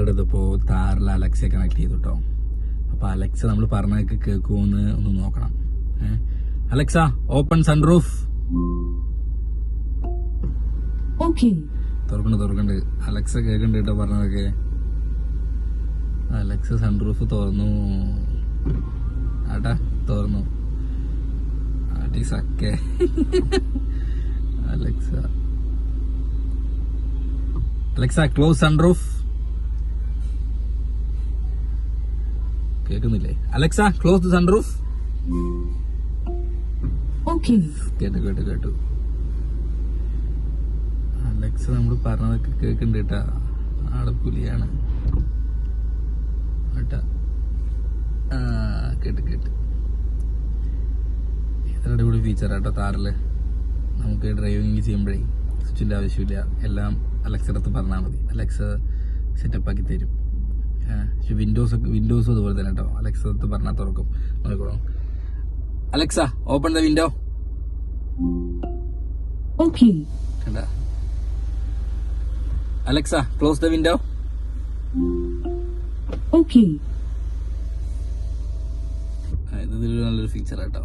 എടുത്തപ്പോൾ താറിൽ അലക്സയെ കണക്ട് ചെയ്തു കേട്ടോ. അപ്പോൾ അലക്സ നമ്മൾ പറഞ്ഞതൊക്കെ കേൾക്കുമെന്ന് ഒന്ന് നോക്കണം. Alexa open sunroof. തുറക്കണ്ട്. അലക്സ കേൾക്കണ്ട് കേട്ടോ പറഞ്ഞതൊക്കെ. അലക്സ സൺറൂഫ് തുറന്നു. ആട്ടാ തുറന്നു. സക്കെ അലക്സ ക്ലോസ് സൺറൂഫ്. കേൾക്കുന്നില്ലേ? Alexa close the sunroof. കേട്ടു. അലക്സ നമ്മൾ പറഞ്ഞതൊക്കെ കേൾക്കുന്നുണ്ട് കേട്ടാ. ആള് പുലിയാണ് കേട്ടാ. കേട്ട് അടിപൊളി ഫീച്ചറാട്ടോ താറില്. നമുക്ക് ഡ്രൈവിംഗ് ചെയ്യുമ്പോഴേ സ്വിച്ചിന്റെ ആവശ്യമില്ല. എല്ലാം അലക്സയുടെ അടുത്ത് പറഞ്ഞാൽ മതി. അലക്സ സെറ്റപ്പ് ആക്കി തരും. പക്ഷെ വിൻഡോസും അതുപോലെ തന്നെ കേട്ടോ. അലക്സ അടുത്ത് പറഞ്ഞാൽ തുറക്കും. നോക്കിക്കോളൂ. Alexa open the window. കണ്ടാ? Alexa close the window. ഇത് നല്ലൊരു ഫീച്ചറാട്ടോ.